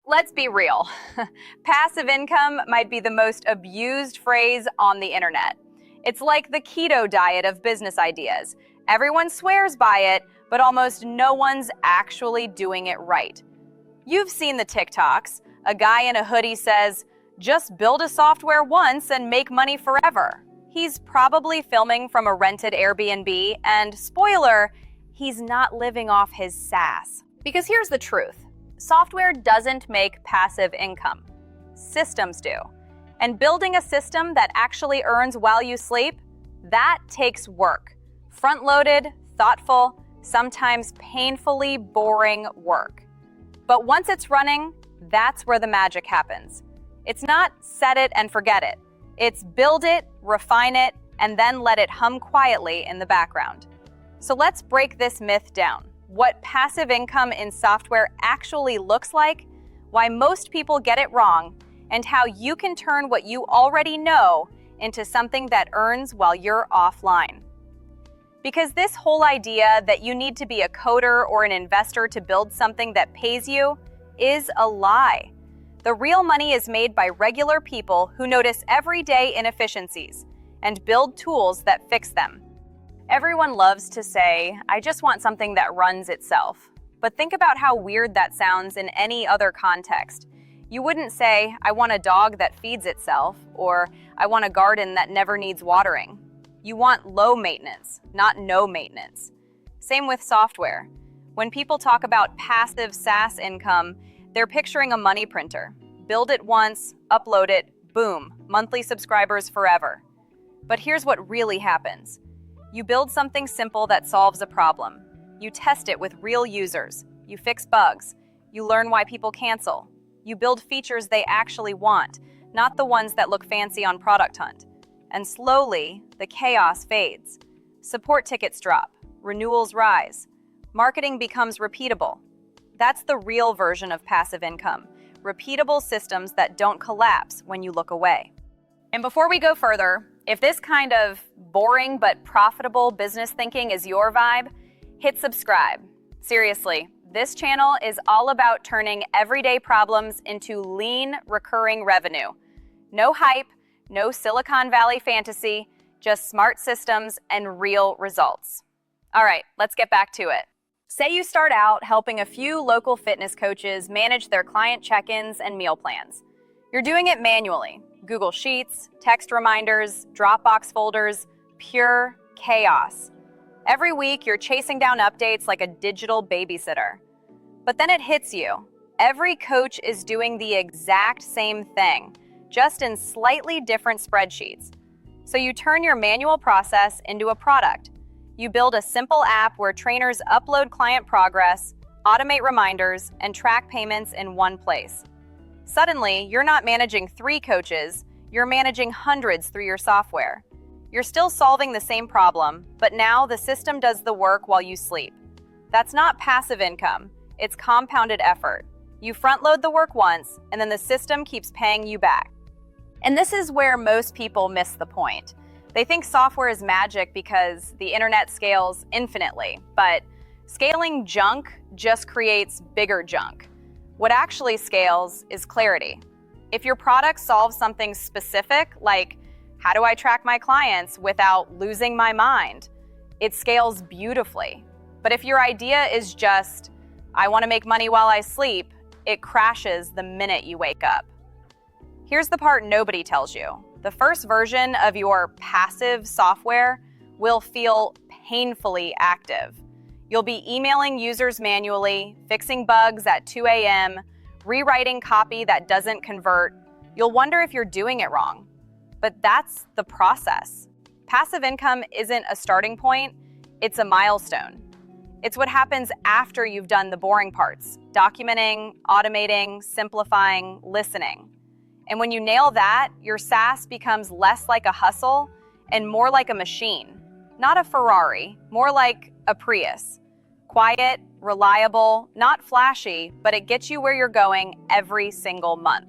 Let's be real. Passive income might be the most abused phrase on the internet. It's like the keto diet of business ideas. Everyone swears by it, but almost no one's actually doing it right. You've seen the TikToks. A guy in a hoodie says, "Just build a software once and make money forever." He's probably filming from a rented Airbnb, and spoiler, he's not living off his SaaS. Because here's the truth. Software doesn't make passive income. Systems do. And building a system that actually earns while you sleep, that takes work. Front-loaded, thoughtful, sometimes painfully boring work. But once it's running, that's where the magic happens. It's not set it and forget it. It's build it, refine it, and then let it hum quietly in the background. So let's break this myth down. What passive income in software actually looks like, why most people get it wrong, and how you can turn what you already know into something that earns while you're offline. Because this whole idea that you need to be a coder or an investor to build something that pays you is a lie. The real money is made by regular people who notice everyday inefficiencies and build tools that fix them. Everyone loves to say, "I just want something that runs itself." But think about how weird that sounds in any other context. You wouldn't say, "I want a dog that feeds itself," or "I want a garden that never needs watering." You want low maintenance, not no maintenance. Same with software. When people talk about passive SaaS income, they're picturing a money printer. Build it once, upload it, boom, monthly subscribers forever. But here's what really happens. You build something simple that solves a problem. You test it with real users. You fix bugs. You learn why people cancel. You build features they actually want, not the ones that look fancy on Product Hunt. And slowly, the chaos fades. Support tickets drop. Renewals rise. Marketing becomes repeatable. That's the real version of passive income. Repeatable systems that don't collapse when you look away. And before we go further, if this kind of boring but profitable business thinking is your vibe, hit subscribe. Seriously, this channel is all about turning everyday problems into lean, recurring revenue. No hype, no Silicon Valley fantasy, just smart systems and real results. All right, let's get back to it. Say you start out helping a few local fitness coaches manage their client check-ins and meal plans. You're doing it manually. Google Sheets, text reminders, Dropbox folders, pure chaos. Every week, you're chasing down updates like a digital babysitter. But then it hits you. Every coach is doing the exact same thing, just in slightly different spreadsheets. So you turn your manual process into a product. You build a simple app where trainers upload client progress, automate reminders, and track payments in one place. Suddenly, you're not managing 3 coaches, you're managing hundreds through your software. You're still solving the same problem, but now the system does the work while you sleep. That's not passive income, it's compounded effort. You front-load the work once, and then the system keeps paying you back. And this is where most people miss the point. They think software is magic because the internet scales infinitely, but scaling junk just creates bigger junk. What actually scales is clarity. If your product solves something specific, like how do I track my clients without losing my mind, it scales beautifully. But if your idea is just, I want to make money while I sleep, it crashes the minute you wake up. Here's the part nobody tells you. The first version of your passive software will feel painfully active. You'll be emailing users manually, fixing bugs at 2 a.m., rewriting copy that doesn't convert. You'll wonder if you're doing it wrong. But that's the process. Passive income isn't a starting point, it's a milestone. It's what happens after you've done the boring parts: documenting, automating, simplifying, listening. And when you nail that, your SaaS becomes less like a hustle and more like a machine. Not a Ferrari, more like a Prius. Quiet, reliable, not flashy, but it gets you where you're going every single month.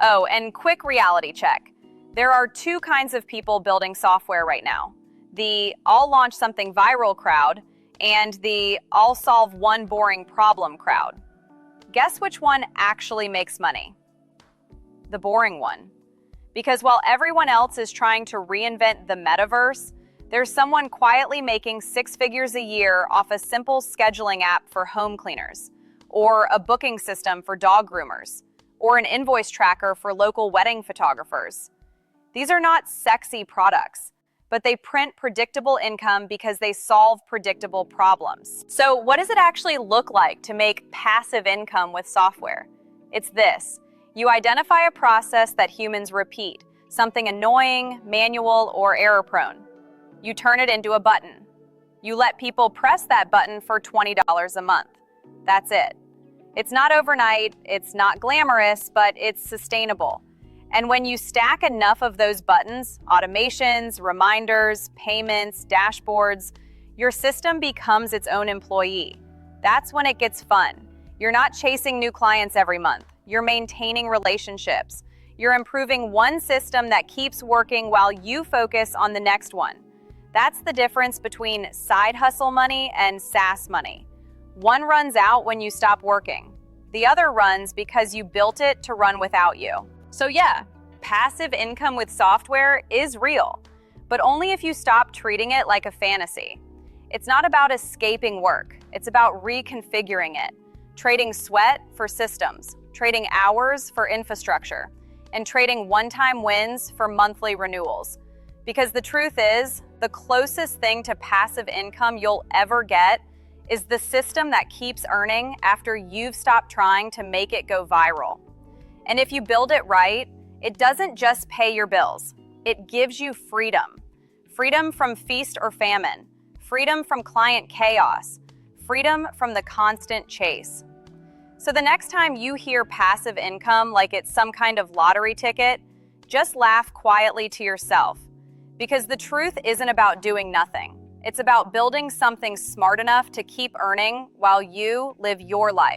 Oh, and quick reality check. There are 2 kinds of people building software right now. The "I'll launch something viral" crowd and the "I'll solve one boring problem" crowd. Guess which one actually makes money? The boring one. Because while everyone else is trying to reinvent the metaverse, there's someone quietly making 6 figures a year off a simple scheduling app for home cleaners, or a booking system for dog groomers, or an invoice tracker for local wedding photographers. These are not sexy products, but they print predictable income because they solve predictable problems. So what does it actually look like to make passive income with software? It's this. You identify a process that humans repeat, something annoying, manual, or error-prone. You turn it into a button. You let people press that button for $20 a month. That's it. It's not overnight, it's not glamorous, but it's sustainable. And when you stack enough of those buttons, automations, reminders, payments, dashboards, your system becomes its own employee. That's when it gets fun. You're not chasing new clients every month. You're maintaining relationships. You're improving one system that keeps working while you focus on the next one. That's the difference between side hustle money and SaaS money. One runs out when you stop working. The other runs because you built it to run without you. So yeah, passive income with software is real, but only if you stop treating it like a fantasy. It's not about escaping work. It's about reconfiguring it, trading sweat for systems, trading hours for infrastructure, and trading one-time wins for monthly renewals. Because the truth is, the closest thing to passive income you'll ever get is the system that keeps earning after you've stopped trying to make it go viral. And if you build it right, it doesn't just pay your bills. It gives you freedom. Freedom from feast or famine. Freedom from client chaos. Freedom from the constant chase. So the next time you hear passive income like it's some kind of lottery ticket, just laugh quietly to yourself. Because the truth isn't about doing nothing. It's about building something smart enough to keep earning while you live your life.